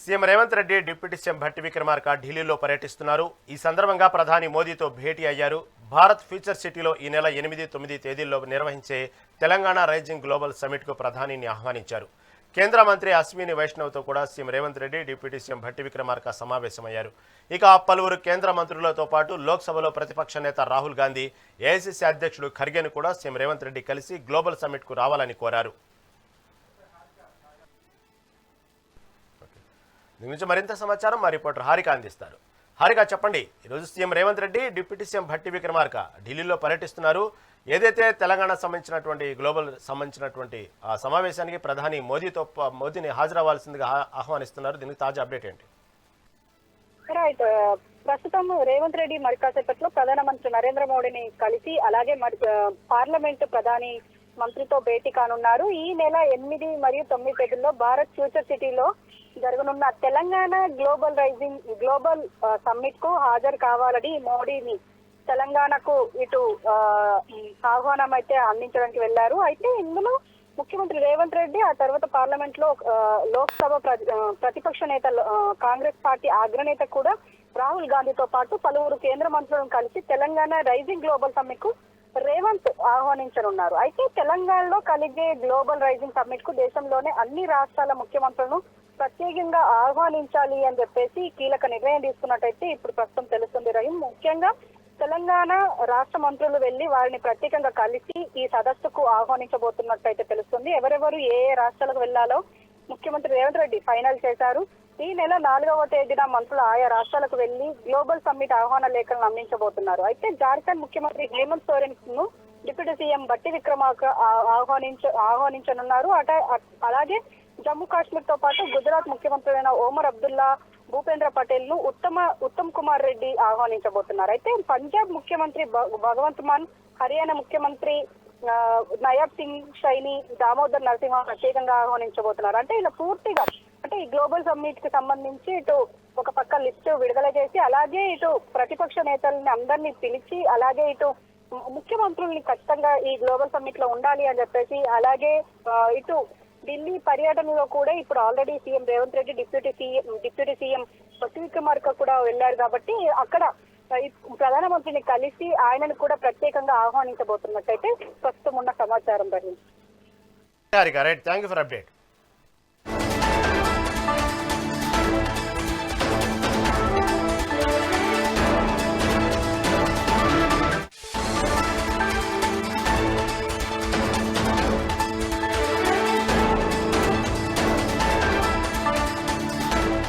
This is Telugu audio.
CM Revanth Reddy deputy CM Bhatti Vikramarka ఢిల్లీలో పర్యటిస్తున్నారు. ఈ సందర్భంగా ప్రధాని మోదీతో భేటీ అయ్యారు. భారత్ ఫ్యూచర్ సిటీలో ఈ నెల 8, 9 తేదీల్లో నిర్వహించే తెలంగాణ రైజింగ్ గ్లోబల్ సమిట్కు ప్రధానిని ఆహ్వానించారు. కేంద్ర మంత్రి అశ్విని వైష్ణవ్తో కూడా CM Revanth Reddy deputy CM Bhatti Vikramarka సమావేశమయ్యారు. ఇక పలువురు కేంద్ర మంత్రులతో పాటు లోక్సభలో ప్రతిపక్ష నేత రాహుల్ గాంధీ, ఏఐసీసీ అధ్యక్షుడు ఖర్గేను కూడా సీఎం రేవంత్ రెడ్డి కలిసి గ్లోబల్ సమిట్కు రావాలని కోరారు. దీని నుంచి మరింత సమాచారం మా రిపోర్టర్ హారిక అందిస్తారు. హారిక, చెప్పండి. ఈరోజు CM Revanth Reddy deputy CM Bhatti Vikramarka ఢిల్లీలో పర్యటిస్తున్నారు. ఏదైతే తెలంగాణ సంబంధించినటువంటి గ్లోబల్ సంబంధించినటువంటి ఆ సమావేశానికి ప్రధాని మోదీని హాజరవ్వాల్సిందిగా ఆహ్వానిస్తున్నారు. దీనికి తాజా అప్డేట్ ఏంటి? రైట్, ప్రస్తుతం రేవంత్ రెడ్డి మరి కాసేపట్లో ప్రధానమంత్రి నరేంద్ర మోడీని కలిసి అలాగే పార్లమెంటు ప్రధాని మంత్రితో భేటీ కానున్నారు. ఈ నెల 8 మరియు 9 తేదీల్లో భారత్ ఫ్యూచర్ సిటీలో జరగనున్న తెలంగాణ గ్లోబల్ సమ్మిట్ కు హాజరు కావాలని మోడీని తెలంగాణకు ఇటు ఆహ్వానం అయితే అందించడానికి వెళ్లారు. అయితే ఇందులో ముఖ్యమంత్రి రేవంత్ రెడ్డి, ఆ తర్వాత పార్లమెంట్ లో లోక్సభ ప్రతిపక్ష నేత కాంగ్రెస్ పార్టీ అగ్రనేత కూడా రాహుల్ గాంధీతో పాటు పలువురు కేంద్ర మంత్రులను కలిసి తెలంగాణ రైజింగ్ గ్లోబల్ సమ్మిట్ కు రేవంత్ ఆహ్వానించనున్నారు. అయితే తెలంగాణలో కలిగే గ్లోబల్ రైజింగ్ సమ్మిట్ కు దేశంలోనే అన్ని రాష్ట్రాల ముఖ్యమంత్రులను ప్రత్యేకంగా ఆహ్వానించాలి అని చెప్పేసి కీలక నిర్ణయం తీసుకున్నట్టయితే ఇప్పుడు ప్రస్తుతం తెలుస్తుంది. రహీం, ముఖ్యంగా తెలంగాణ రాష్ట్ర మంత్రులు వెళ్లి వారిని ప్రత్యేకంగా కలిసి ఈ సదస్సుకు ఆహ్వానించబోతున్నట్టయితే తెలుస్తుంది. ఎవరెవరు ఏ రాష్ట్రాలకు వెళ్లాలో ముఖ్యమంత్రి రేవంత్ రెడ్డి ఫైనల్ చేశారు. ఈ నెల 4వ తేదీన మంత్రులు ఆయా రాష్ట్రాలకు వెళ్లి గ్లోబల్ సమ్మిట్ ఆహ్వాన లేఖలను అందించబోతున్నారు. అయితే జార్ఖండ్ ముఖ్యమంత్రి హేమంత్ సోరెన్ ను డిప్యూటీ సీఎం భట్టి విక్రమార్క ఆహ్వానించనున్నారు. అలాగే జమ్మూ కాశ్మీర్ తో పాటు గుజరాత్ ముఖ్యమంత్రులైన ఓమర్ అబ్దుల్లా, భూపేంద్ర పటేల్ ను ఉత్తమ్ కుమార్ రెడ్డి ఆహ్వానించబోతున్నారు. అయితే పంజాబ్ ముఖ్యమంత్రి భగవంత్ మాన్, హర్యానా ముఖ్యమంత్రి నయాబ్ సింగ్ సైని, దామోదర్ నరసింహ ప్రత్యేకంగా ఆహ్వానించబోతున్నారు. అంటే ఇలా పూర్తిగా ఈ గ్లోబల్ సమ్మిట్ కి సంబంధించి ఇటు ఒక పక్క లిస్ట్ విడుదల చేసి, అలాగే ఇటు ప్రతిపక్ష నేతల్ని అందరినీ పిలిచి, అలాగే ఇటు ముఖ్యమంత్రుల్ని ఖచ్చితంగా ఈ గ్లోబల్ సమ్మిట్ లో ఉండాలి అని చెప్పేసి, అలాగే ఇటు ఢిల్లీ పర్యటనలో కూడా ఇప్పుడు already CM Revanth Reddy deputy CM Bhatti Vikramarka కూడా వెళ్లారు. కాబట్టి అక్కడ ప్రధానమంత్రిని కలిసి ఆయనను కూడా ప్రత్యేకంగా ఆహ్వానించబోతున్నట్టయితే ప్రస్తుతం ఉన్న సమాచారం. Right, thank you for update.